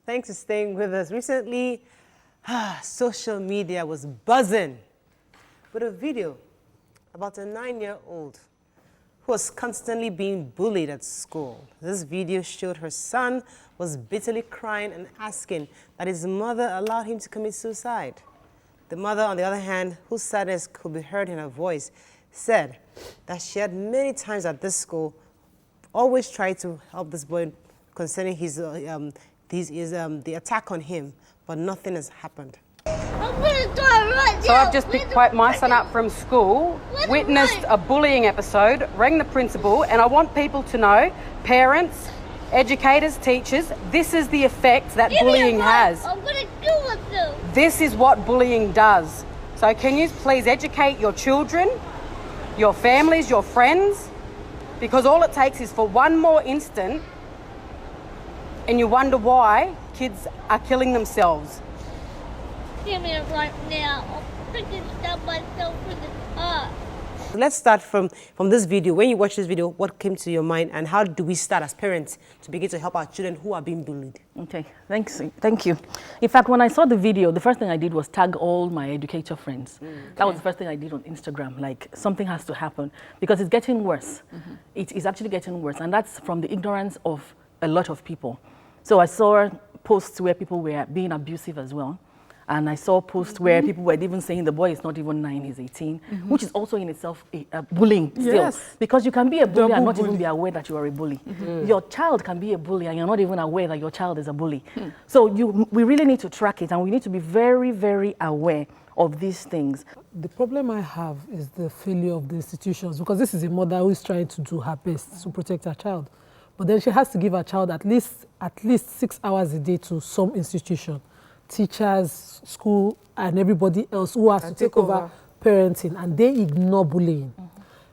Thanks for staying with us. Recently, social media was buzzing with a video about a 9-year-old who was constantly being bullied at school. This video showed her son was bitterly crying and asking that his mother allowed him to commit suicide. The mother, on the other hand, whose sadness could be heard in her voice, said that she had many times at this school always tried to help this boy concerning the attack on him, but nothing has happened. So I've just picked my son up from school, witnessed a bullying episode, rang the principal, and I want people to know, parents, educators, teachers, this is the effect that bullying has. I'm gonna do with you. This is what bullying does. So can you please educate your children, your families, your friends? Because all it takes is for one more instant and you wonder why kids are killing themselves. Give me it right now. I'm freaking stab myself in the car. Let's start from this video. When you watch this video, what came to your mind and how do we start as parents to begin to help our children who are being bullied? Okay, thank you. In fact, when I saw the video, the first thing I did was tag all my educator friends. Okay. That was the first thing I did on Instagram. Like, something has to happen because it's getting worse. It is actually getting worse, and that's from the ignorance of a lot of people. So I saw posts where people were being abusive as well. And I saw posts where people were even saying the boy is not even 9, he's 18, which is also in itself a bullying still. Yes. Because you can be a bully and not even be aware that you are a bully. Your child can be a bully and you're not even aware that your child is a bully. So we really need to track it and we need to be very, very aware of these things. The problem I have is the failure of the institutions, because this is a mother who is trying to do her best to protect her child. But then she has to give her child at least 6 hours a day to some institution. Teachers, school, and everybody else who has to take over parenting, and they ignore bullying.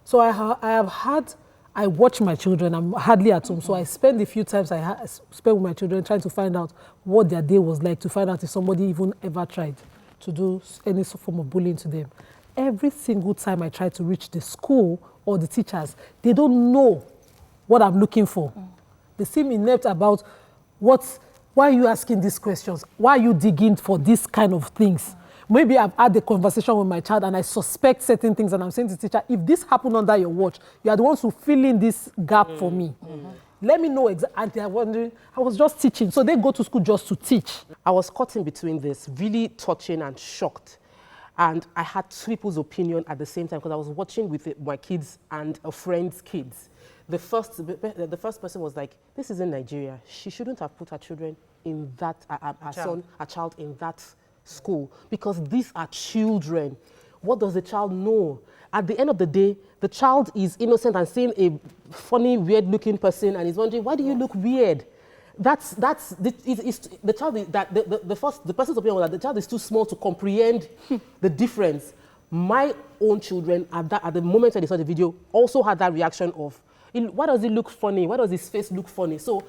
So I watch my children, I'm hardly at home, so I spend a few times I spend with my children trying to find out what their day was like, to find out if somebody even ever tried to do any form of bullying to them. Every single time I try to reach the school or the teachers, they don't know what I'm looking for. They seem inept about why are you asking these questions? Why are you digging for these kind of things? Maybe I've had a conversation with my child and I suspect certain things and I'm saying to the teacher, if this happened under your watch, you are the ones who fill in this gap for me. Let me know exactly. And they are wondering, I was just teaching. So they go to school just to teach. I was caught in between this, really touching and shocked. And I had two people's opinion at the same time because I was watching with my kids and a friend's kids. The first person was like, this is in Nigeria. She shouldn't have put her children in that, her child in that school because these are children. What does the child know? At the end of the day, the child is innocent and seeing a funny, weird-looking person and is wondering, why do you look weird? The child is, the person's opinion was that the child is too small to comprehend the difference. My own children, at the moment I saw the video, also had that reaction of, why does it look funny? Why does his face look funny? So,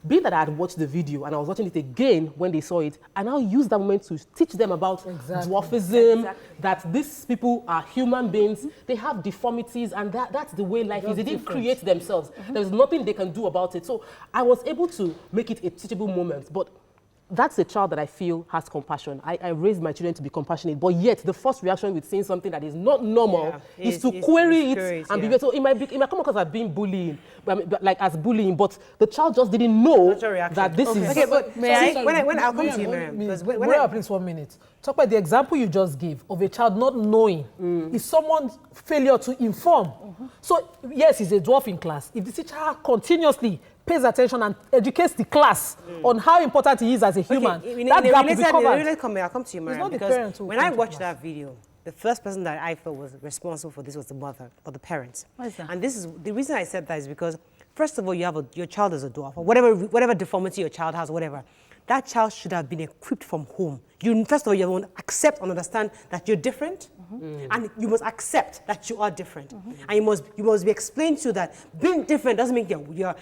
being that I had watched the video and I was watching it again when they saw it, I now used that moment to teach them about dwarfism, that these people are human beings, they have deformities, and that's the way life is. They didn't create themselves. There's nothing they can do about it. So I was able to make it a teachable moment, but that's a child that I feel has compassion. I raised my children to be compassionate, but yet the first reaction with seeing something that is not normal is to query it and be better. So it might come across as being bullying, like as bullying, but the child just didn't know that this is. Okay, but when I'll come to you, Miriam, because please 1 minute. Talk about the example you just gave of a child not knowing is someone's failure to inform. So yes, he's a dwarf in class. If the teacher continuously pays attention and educates the class on how important he is as a human, that gap will be covered. I'll come to you, Miriam, because when I watched that video, the first person that I felt was responsible for this was the mother or the parents. Why is that? And this is the reason I said that is because, first of all, your child is a dwarf, or whatever deformity your child has, whatever. That child should have been equipped from home. you first of all, you must accept and understand that you're different, and you must accept that you are different, and you must be explained to that being different doesn't mean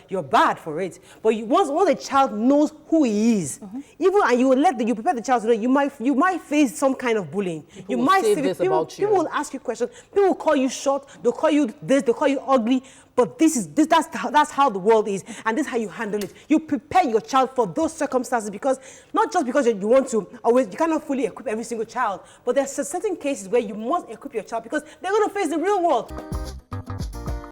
you're bad for it. But once a child knows who he is, even and you prepare the child to know you might face some kind of bullying. People will ask you questions. People will call you short. They'll call you this. They'll call you ugly. But that's how the world is, and this is how you handle it. You prepare your child for those circumstances, because not just because you want to always, you cannot fully equip every single child, but there's certain cases where you must equip your child because they're going to face the real world.